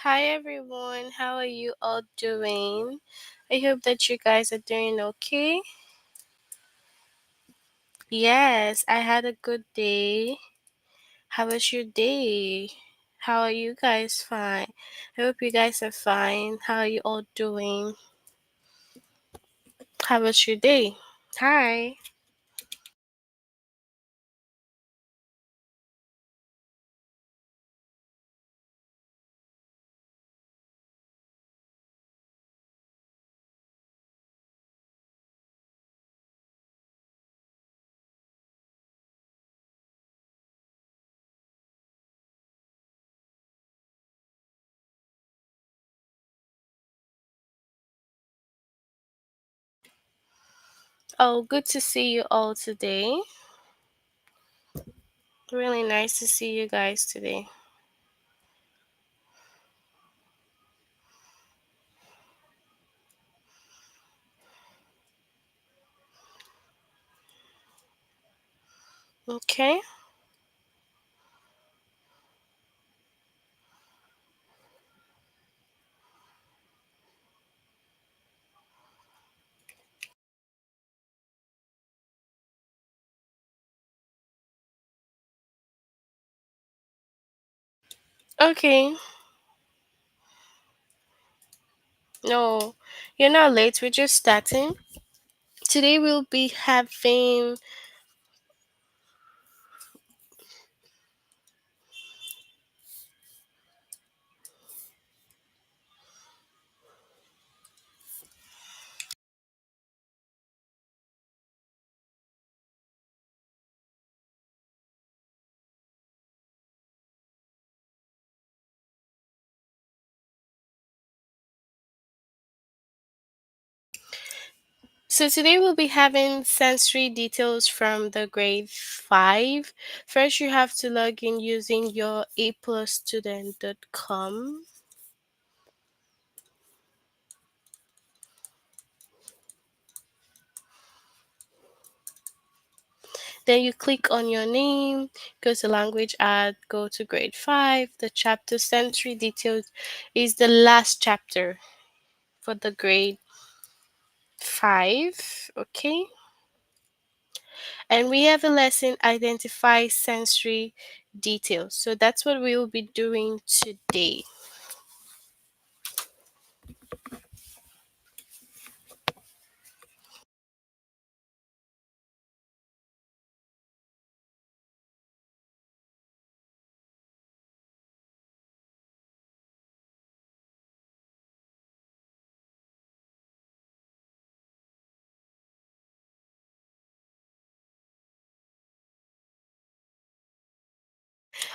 Hi everyone, how are you all doing? I hope that you guys are doing okay. Yes, I had a good day. How was your day? How are you guys fine? I hope you guys are fine. How are you all doing? How was your day? Hi. Oh, good to see you all today. Really nice to see you guys today. Okay. Okay. No, you're not late. We're just starting. Today we'll be having. So today we'll be having sensory details from the grade 5. First you have to log in using your aplusstudent.com. Then you click on your name, go to language add, go to grade 5. The chapter sensory details is the last chapter for the grade 5. Okay. And we have a lesson identify sensory details. So that's what we will be doing today.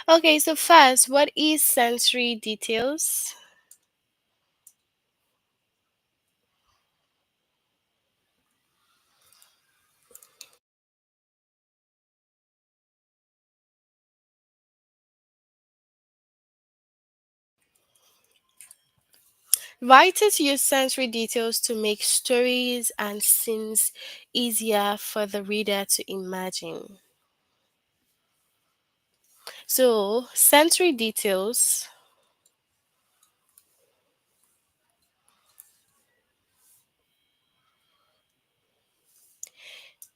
Okay, so first, what is sensory details? Writers use sensory details to make stories and scenes easier for the reader to imagine. So, sensory details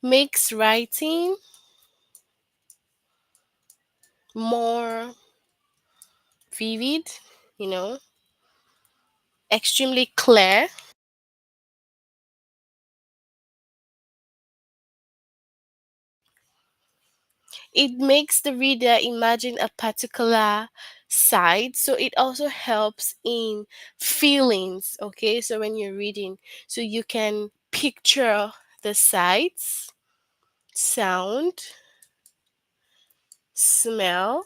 makes writing more vivid, you know, extremely clear. It makes the reader imagine a particular side, so it also helps in feelings. Okay, so when you're reading, so you can picture the sights, sound, smell.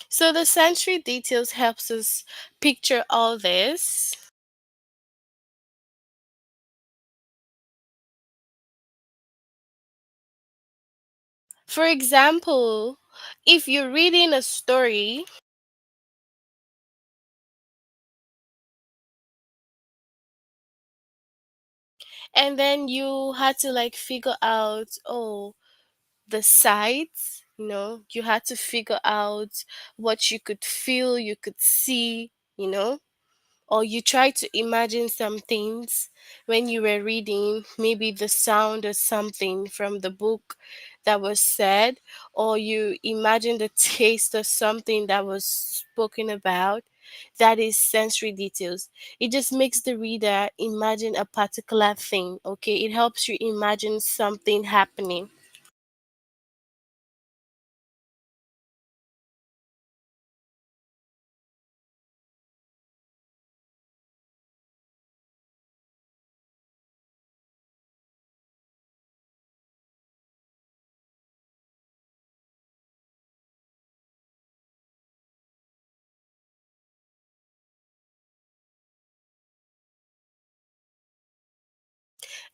So the sensory details helps us picture all this. For example, if you're reading a story and then you had to like figure out, oh, the sights, you had to figure out what you could feel, you could see, or you try to imagine some things when you were reading, maybe the sound or something from the book that was said, or you imagine the taste of something that was spoken about. That is sensory details. It just makes the reader imagine a particular thing, okay? It helps you imagine something happening.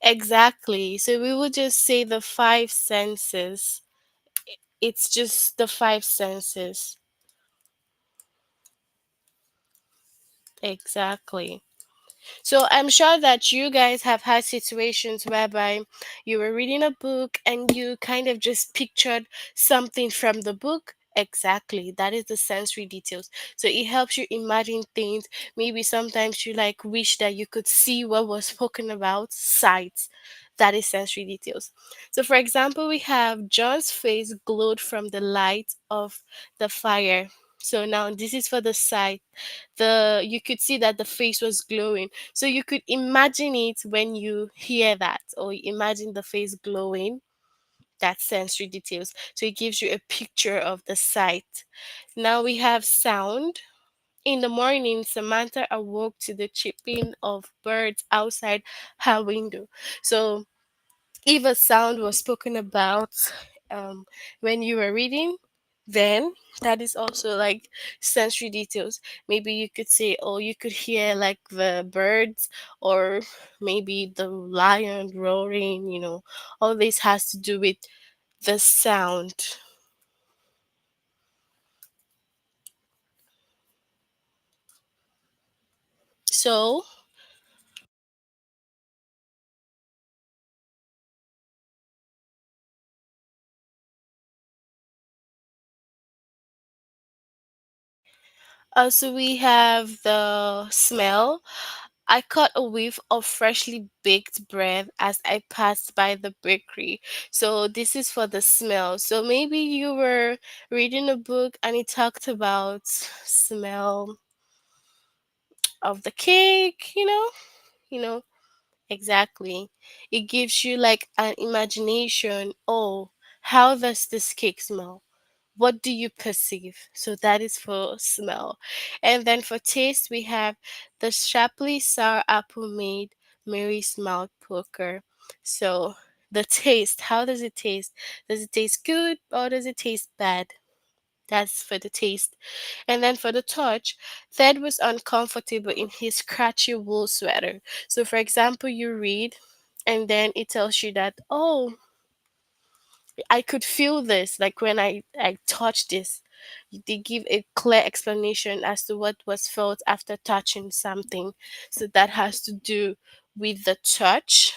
Exactly. So we would just say the five senses. It's just the five senses. Exactly. So I'm sure that you guys have had situations whereby you were reading a book and you kind of just pictured something from the book. Exactly. That is the sensory details. So it helps you imagine things. Maybe sometimes you like wish that you could see what was spoken about. Sight. That is sensory details. So for example, we have John's face glowed from the light of the fire. So now this is for the sight. You could see that the face was glowing, so you could imagine it when you hear that, or imagine the face glowing. That's sensory details, so it gives you a picture of the sight. Now we have sound. In the morning, Samantha awoke to the chirping of birds outside her window. So if a sound was spoken about um, when you were reading, then that is also like sensory details. Maybe you could say, oh, you could hear like the birds, or maybe the lion roaring, all this has to do with the sound. So, so we have the smell. I caught a whiff of freshly baked bread as I passed by the bakery. So this is for the smell. So maybe you were reading a book and it talked about smell of the cake, you know, exactly. It gives you like an imagination. Oh, how does this cake smell? What do you perceive? So that is for smell. And then for taste, we have the sharply sour apple made Mary's mouth poker. So the taste, how does it taste? Does it taste good or does it taste bad? That's for the taste. And then for the touch, Ted was uncomfortable in his scratchy wool sweater. So for example, you read and then it tells you that, oh, I could feel this, like when I touched this. They give a clear explanation as to what was felt after touching something. So that has to do with the touch.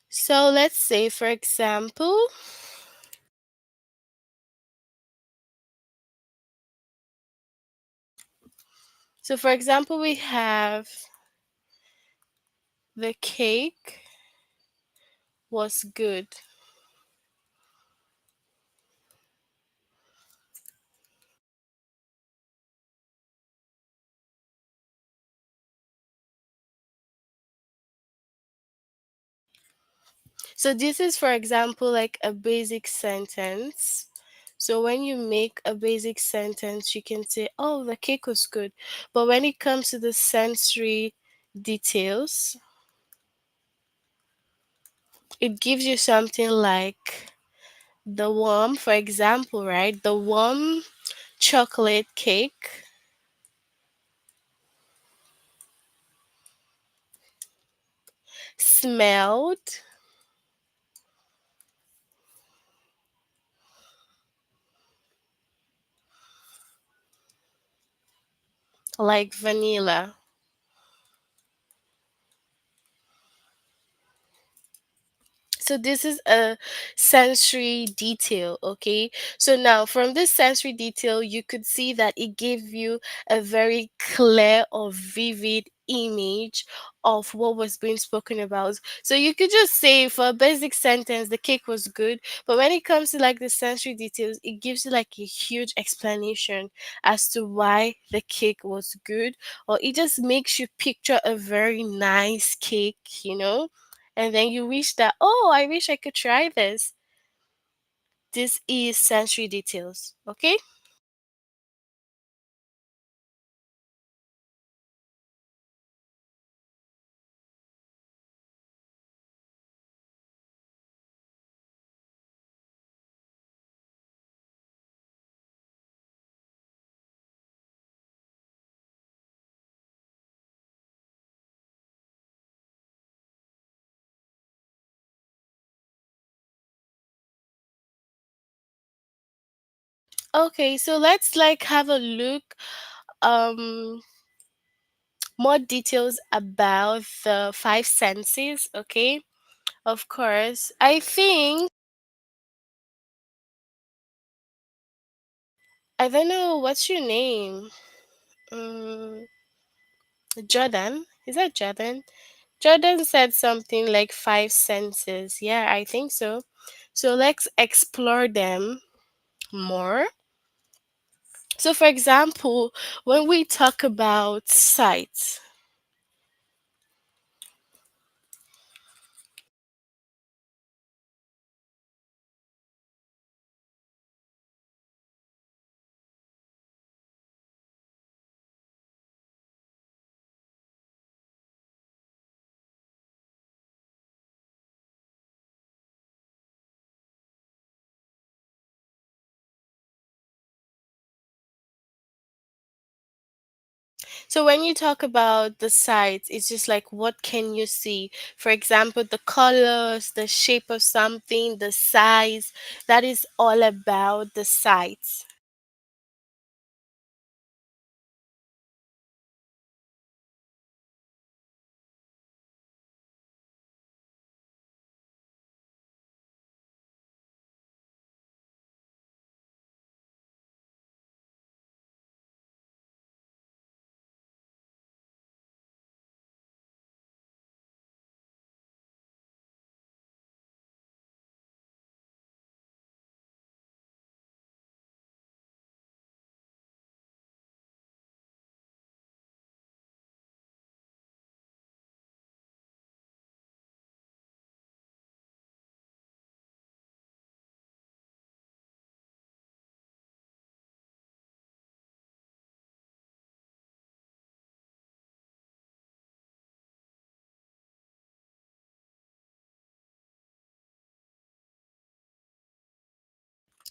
So let's say, for example, we have the cake was good. So this is, for example, like a basic sentence. So when you make a basic sentence, you can say, "Oh, the cake was good." But when it comes to the sensory details, it gives you something like the warm, for example, right? The warm chocolate cake. smelled like vanilla. So this is a sensory detail, okay? So now from this sensory detail, you could see that it gave you a very clear or vivid image of what was being spoken about. So you could just say for a basic sentence, the cake was good, but when it comes to like the sensory details, it gives you like a huge explanation as to why the cake was good, or it just makes you picture a very nice cake, you know? And then you wish that, oh, I wish I could try this. This is sensory details, okay? Okay, so let's like have a look um more details about the five senses, okay? Of course. I don't know what's your name. Mm, Jordan. Is that Jordan? Jordan said something like five senses. Yeah, I think so. So let's explore them more. So, for example, when we talk about sight, so when you talk about the sight, it's just like what can you see? For example, the colors, the shape of something, the size, that is all about the sight.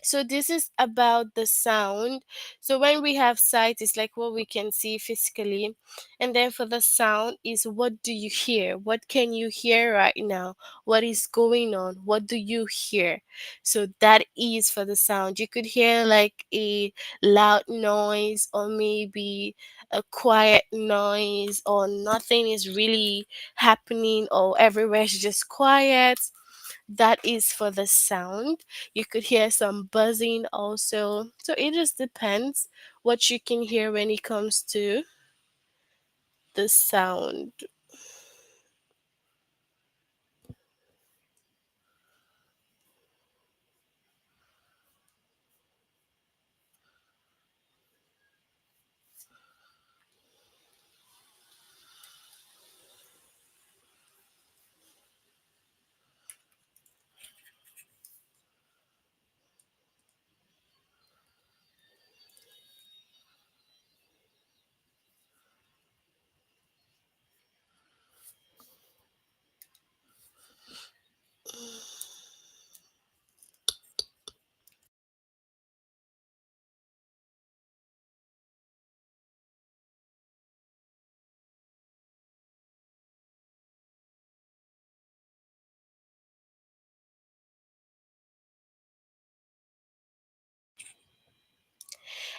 So this is about the sound. So when we have sight, it's like what we can see physically, and then for the sound is what do you hear? What can you hear right now? What is going on? What do you hear? So that is for the sound. You could hear like a loud noise, or maybe a quiet noise, or nothing is really happening, or everywhere is just quiet. That is for the sound. You could hear some buzzing also. So it just depends what you can hear when it comes to the sound.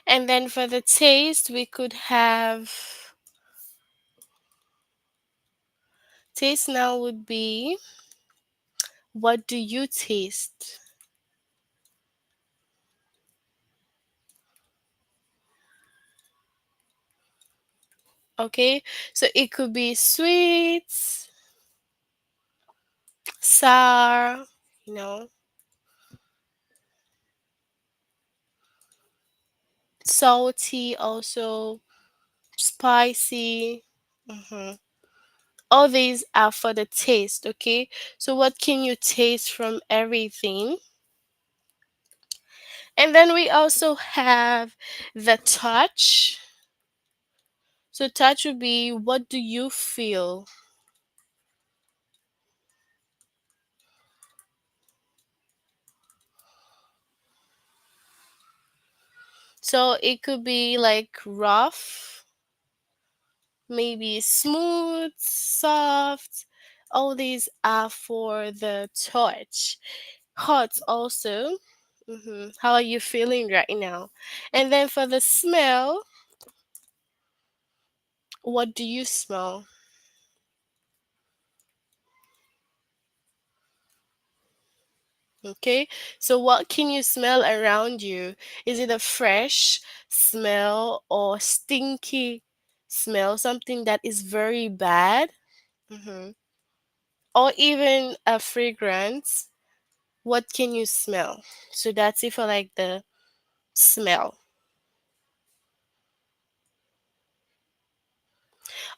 And then for the taste, we could have taste now would be what do you taste? Okay, so it could be sweet, sour, you know, salty, also spicy. hmm All these are for the taste, okay? So, what can you taste from everything? And then we also have the touch. So, touch would be what do you feel? So, it could be like rough, maybe smooth, soft. All these are for the touch. Hot also. How are you feeling right now? And then for the smell, what do you smell? Okay, so what can you smell around you? Is it a fresh smell or stinky smell, something that is very bad? hmm Or even a fragrance? What can you smell? So that's it for like the smell.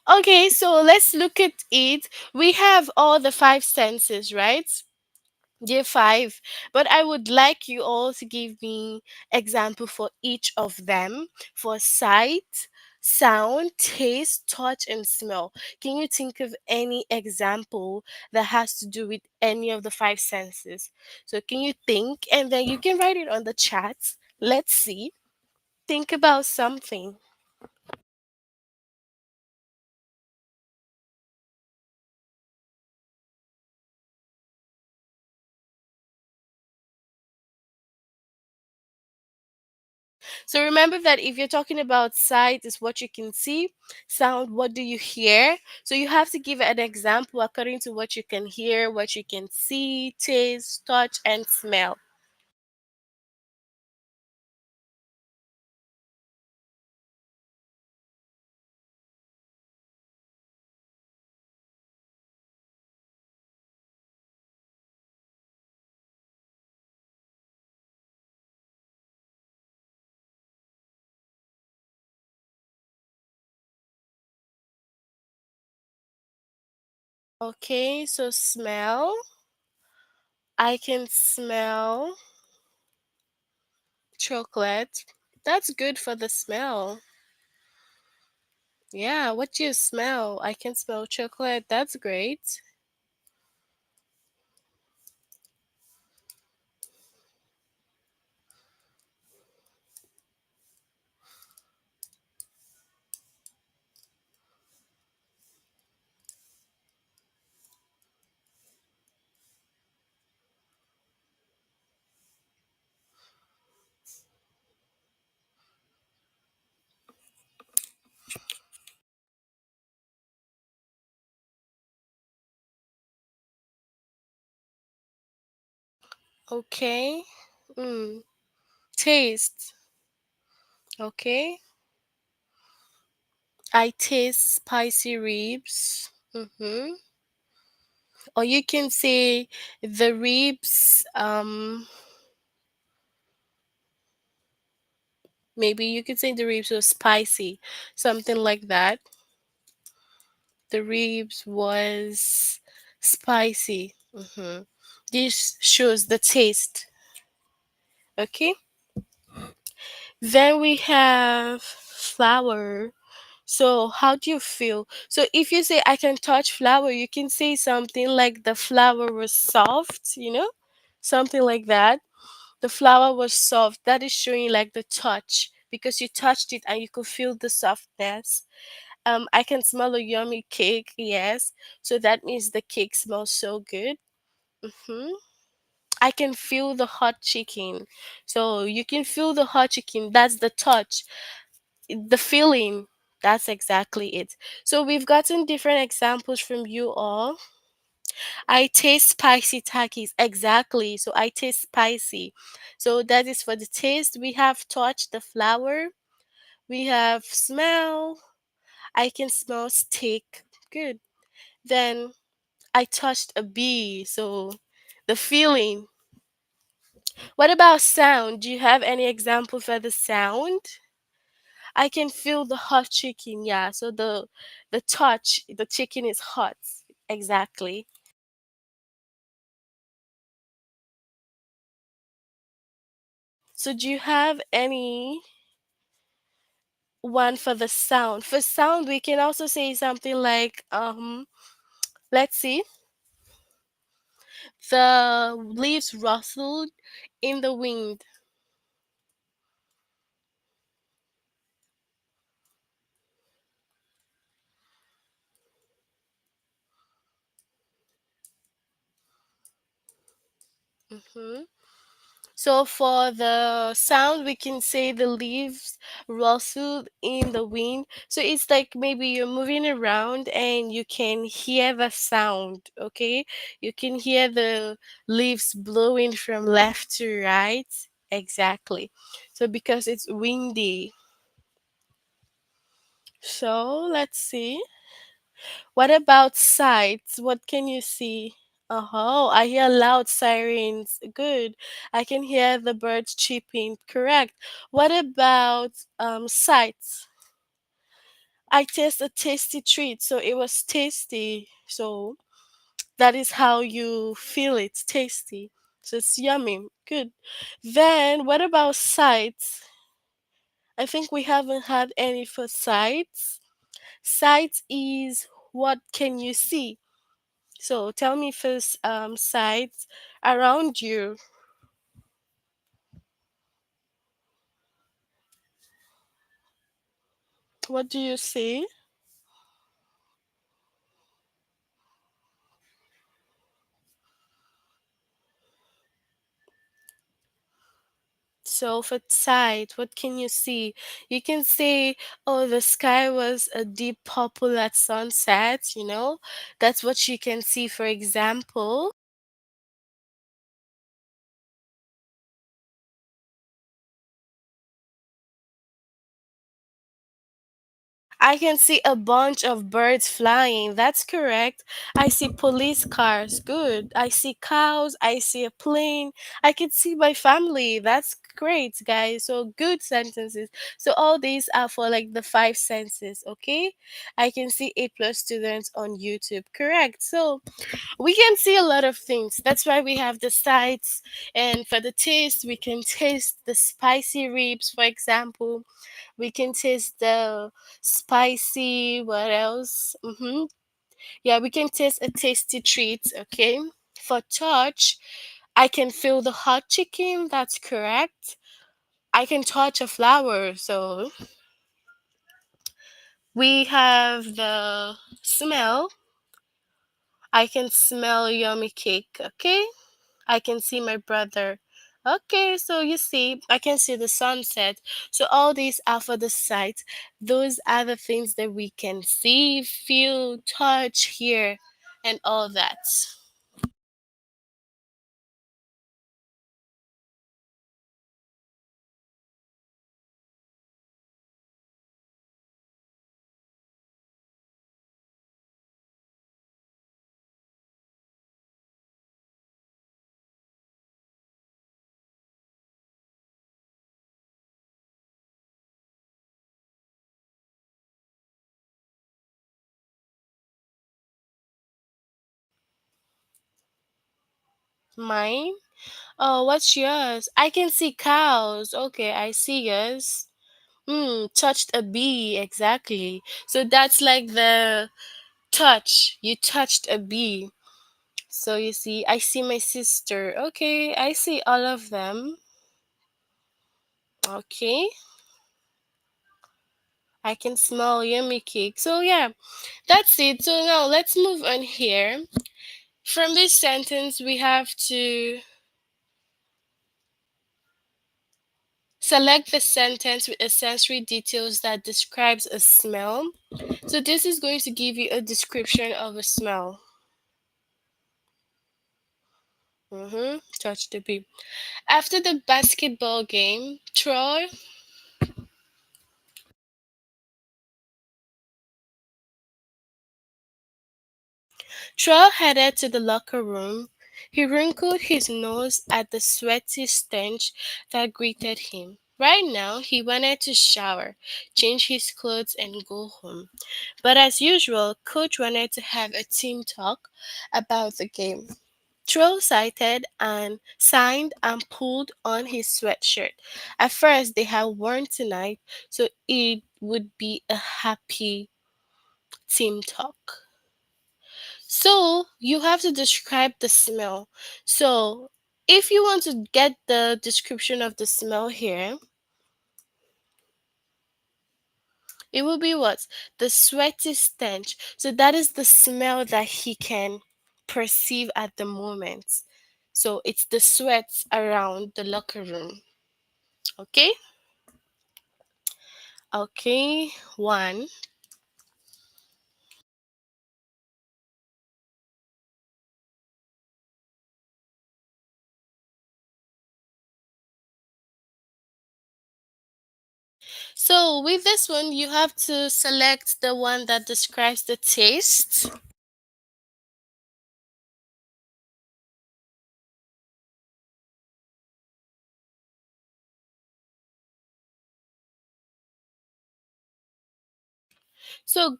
Okay, so let's look at it. We have all the five senses, right? Dear five, but I would like you all to give me example for each of them for sight, sound, taste, touch, and smell. Can you think of any example that has to do with any of the five senses? So can you think and then you can write it on the chat. Let's see. Think about something. So remember that if you're talking about sight, is what you can see, sound, what do you hear? So you have to give an example according to what you can hear, what you can see, taste, touch, and smell. Okay, so smell. I can smell chocolate. That's good for the smell. Yeah, what do you smell? I can smell chocolate. That's great. Okay. Mm. Taste. Okay. I taste spicy ribs. Or you can say the ribs, maybe you could say the ribs were spicy, something like that. The ribs was spicy. This shows the taste. Okay. Then we have flour. So how do you feel? So if you say I can touch flour, you can say something like the flour was soft, something like that. The flour was soft. That is showing like the touch because you touched it and you could feel the softness. I can smell a yummy cake. Yes, so that means the cake smells so good. hmm I can feel the hot chicken. So you can feel the hot chicken. That's the touch, the feeling. That's exactly it. So we've gotten different examples from you all. I taste spicy takis. Exactly. So I taste spicy. So that is for the taste. We have touch the flour. We have smell. I can smell steak. Good. Then I touched a bee. So the feeling. What about sound? Do you have any example for the sound? I can feel the hot chicken. Yeah. So the touch, the chicken is hot. Exactly. So do you have any one for the sound? For sound, we can also say something like let's see, the leaves rustled in the wind. Hmm. So for the sound, we can say the leaves rustled in the wind. So it's like maybe you're moving around and you can hear the sound, okay? You can hear the leaves blowing from left to right. Exactly. So because it's windy. So let's see. What about sights? What can you see? Oh, I hear loud sirens. Good. I can hear the birds chirping. Correct. What about sights? I taste a tasty treat, so it was tasty. So that is how you feel it, tasty. So it's yummy. Good. Then what about sights? I think we haven't had any for sights. Sights is what can you see? So tell me first, sights around you. What do you see? So for sight, what can you see? You can say, oh, the sky was a deep purple at sunset, you know? That's what you can see, for example. I can see a bunch of birds flying. That's correct. I see police cars. Good. I see cows. I see a plane. I can see my family. That's great, guys. So good sentences. So all these are for like the five senses, okay? I can see A plus students on YouTube. Correct. So we can see a lot of things. That's why we have the sights. And for the taste, we can taste the spicy ribs, for example. We can taste the spicy, what else? Yeah, we can taste a tasty treat, okay? For touch, I can feel the hot chicken, that's correct. I can touch a flower, so we have the smell. I can smell yummy cake, okay? I can see my brother. Okay, so you see, I can see the sunset. So all these are for the sight. Those are the things that we can see, feel, touch, hear, and all that. Mine? Oh, what's yours? I can see cows. Okay, I see yours. Touched a bee, exactly. So that's like the touch. You touched a bee. So you see, I see my sister. Okay, I see all of them. Okay, I can smell yummy cake. So yeah, that's it. So now let's move on here. From this sentence, we have to Select the sentence with a sensory details that describes a smell. So this is going to give you a description of a smell. Touch the B. After the basketball game, Troy headed to the locker room. He wrinkled his nose at the sweaty stench that greeted him. Right now, he wanted to shower, change his clothes, and go home. But as usual, Coach wanted to have a team talk about the game. Troll signed and pulled on his sweatshirt. At first, they had worn tonight, so it would be a happy team talk. So you have to describe the smell. So if you want to get the description of the smell here, it will be what? The sweaty stench. So that is the smell that he can perceive at the moment. So it's the sweat around the locker room. Okay? Okay, one. So with this one, you have to select the one that describes the taste. So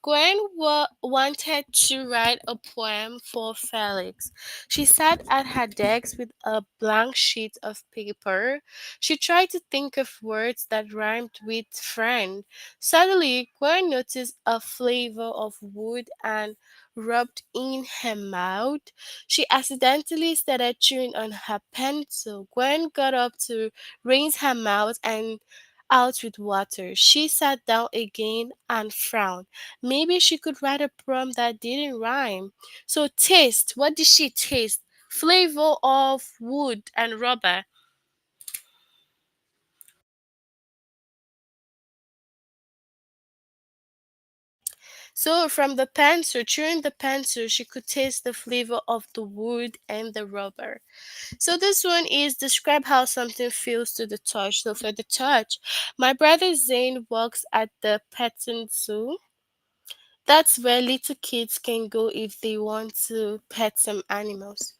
wanted to write a poem for Felix. She sat at her desk with a blank sheet of paper. She tried to think of words that rhymed with friend. Suddenly, Gwen noticed a flavor of wood and rubbed in her mouth. She accidentally started chewing on her pencil. Gwen got up to rinse her mouth and out with water. She sat down again and frowned. Maybe she could write a poem that didn't rhyme. So, taste. What did she taste? Flavor of wood and rubber. So, from the pencil, chewing the pencil, she could taste the flavor of the wood and the rubber. So, this one is describe how something feels to the touch. So, for the touch, my brother Zane works at the petting zoo. That's where little kids can go if they want to pet some animals.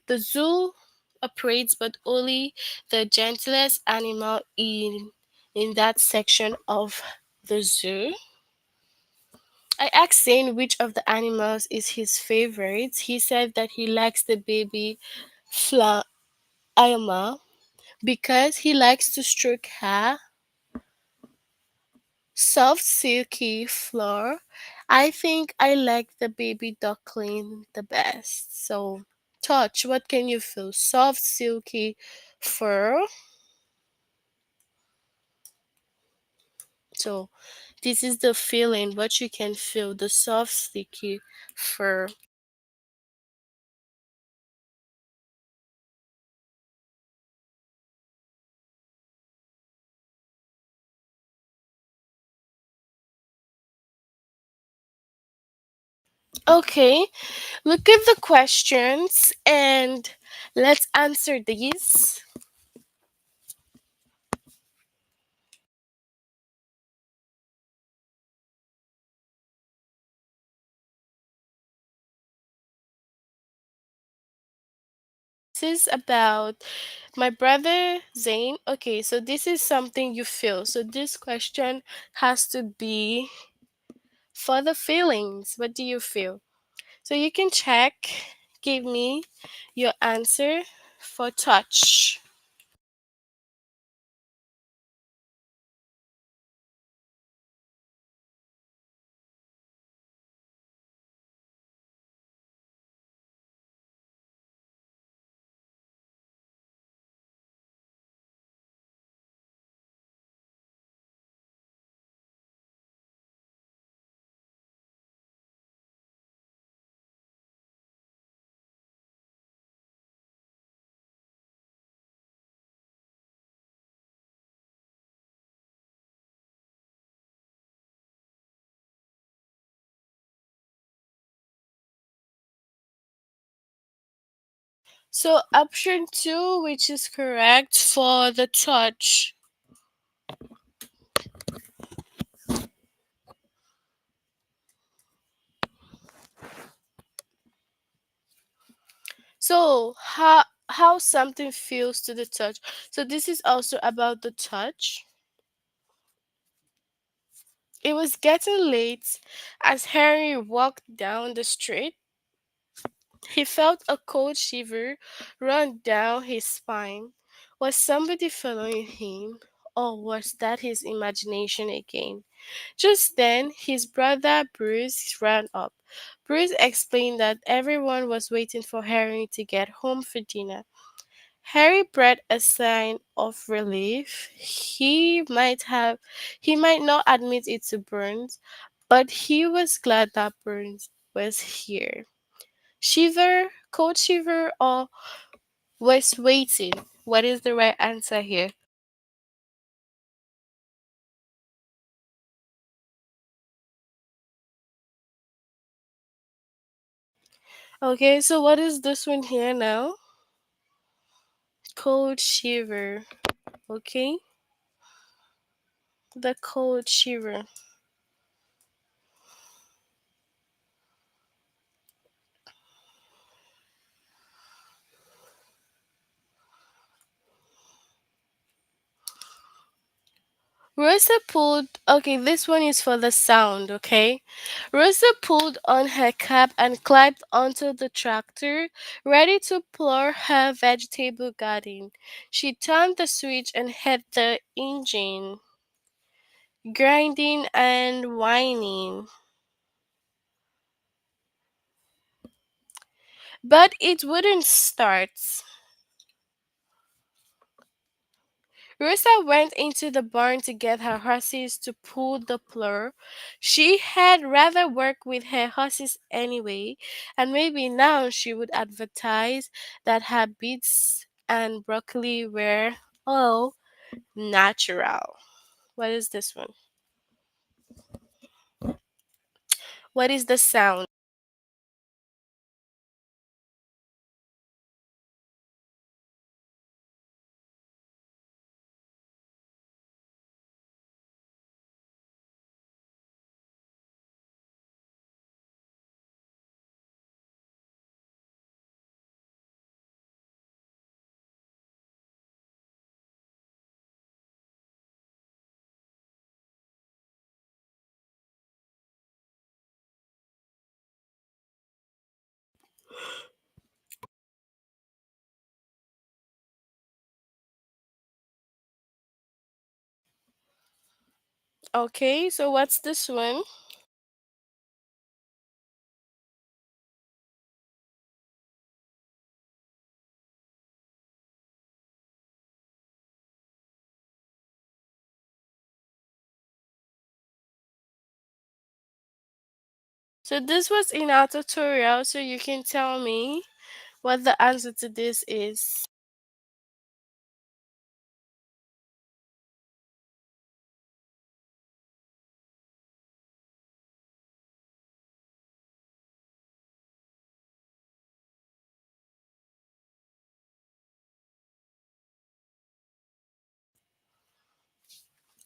The zoo operates, but only the gentlest animal in that section of the zoo. I asked Zane which of the animals is his favorite. He said that he likes the baby Fla Ioma because he likes to stroke her soft, silky floor. I think I like the baby duckling the best. So, touch, what can you feel? Soft, silky fur. So, this is the feeling, what you can feel the soft, silky fur. Okay, look at the questions and let's answer these. This is about my brother Zane. Okay, so this is something you feel. So this question has to be for the feelings. What do you feel? So you can check, give me your answer for touch. So option two, which is correct for the touch. So how something feels to the touch. So this is also about the touch. It was getting late as Harry walked down the street. He felt a cold shiver run down his spine. Was somebody following him, or was that his imagination again? Just then, his brother Bruce ran up. Bruce explained that everyone was waiting for Harry to get home for dinner. Harry bred a sign of relief. He might not admit it to Burns, but he was glad that Burns was here. Shiver, cold shiver, or was waiting? What is the right answer here? Okay, so what is this one here now? Cold shiver. Okay, the cold shiver. Rosa pulled. Okay, this one is for the sound, okay? Rosa pulled on her cap and climbed onto the tractor, ready to plow her vegetable garden. She turned the switch and hit the engine, grinding and whining. But it wouldn't start. Rosa went into the barn to get her horses to pull the plough. She had rather work with her horses anyway, and maybe now she would advertise that her beets and broccoli were all natural. What is this one? What is the sound? Okay, so what's this one? So this was in our tutorial, so you can tell me what the answer to this is.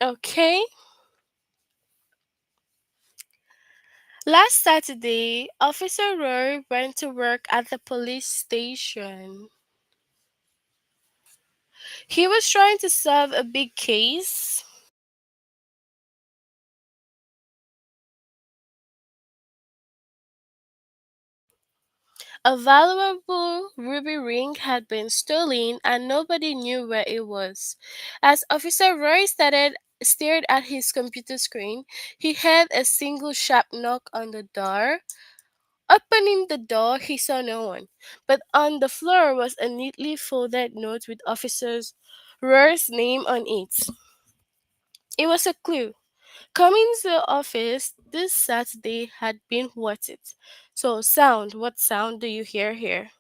Okay. Last Saturday, Officer Roy went to work at the police station. He was trying to solve a big case. A valuable ruby ring had been stolen and nobody knew where it was. As Officer Roy stared at his computer screen, he heard a single sharp knock on the door. Opening the door, he saw no one, but on the floor was a neatly folded note with Officer Roy's name on it. It was a clue. Coming to the office this Saturday had been worth it. So, sound, what sound do you hear here?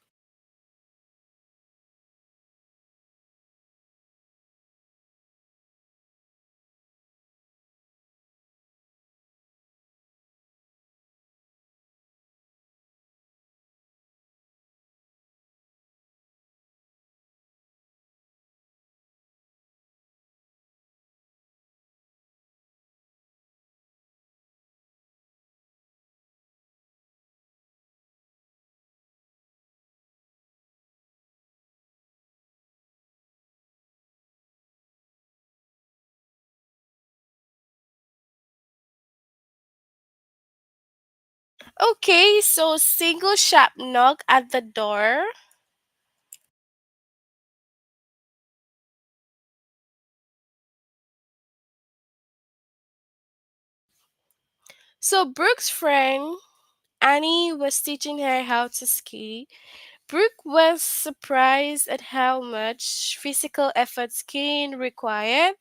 Okay, so single sharp knock at the door. So Brooke's friend Annie was teaching her how to ski. Brooke was surprised at how much physical effort skiing required.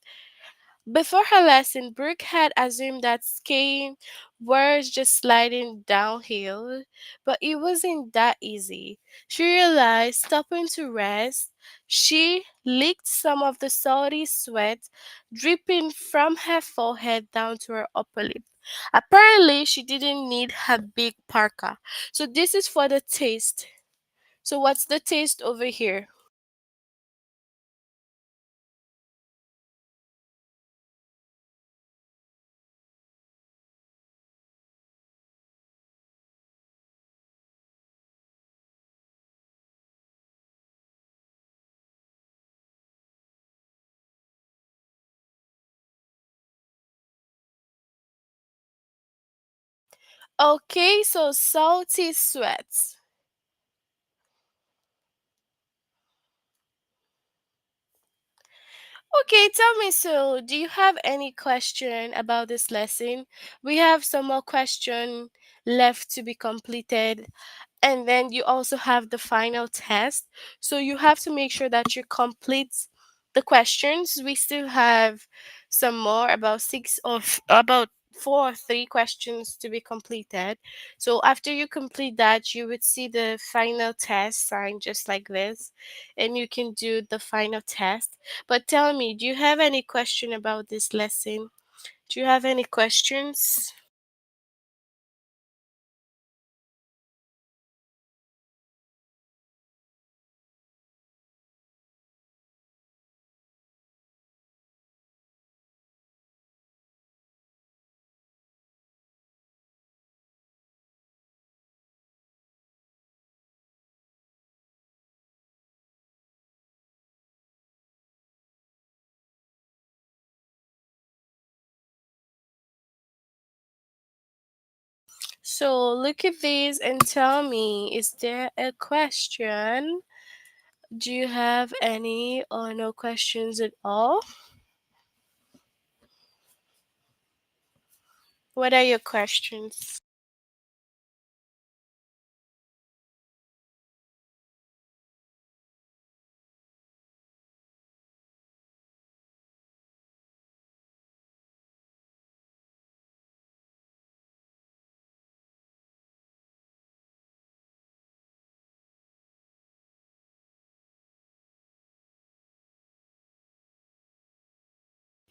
Before her lesson, Brooke had assumed that skiing was just sliding downhill, but it wasn't that easy. She realized, stopping to rest, she licked some of the salty sweat dripping from her forehead down to her upper lip. Apparently, she didn't need her big parka. So, this is for the taste. So, what's the taste over here? Okay, so salty sweat. Okay, tell me, so do you have any question about this lesson? We have some more question left to be completed, and then you also have the final test. So you have to make sure that you complete the questions. We still have some more, about six of about four or three questions to be completed. So after you complete that, you would see the final test sign just like this, and you can do the final test. But tell me, do you have any question about this lesson? Do you have any questions? So look at these and tell me, is there a question? Do you have any or no questions at all? What are your questions?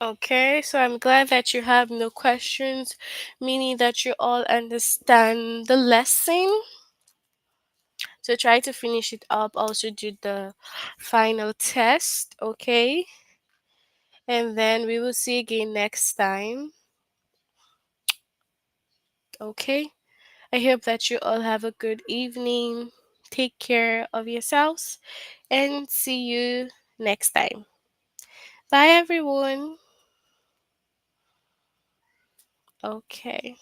Okay, so I'm glad that you have no questions, meaning that you all understand the lesson. So try to finish it up. Also do the final test, okay? And then we will see again next time. Okay? I hope that you all have a good evening. Take care of yourselves and see you next time. Bye, everyone. Okay.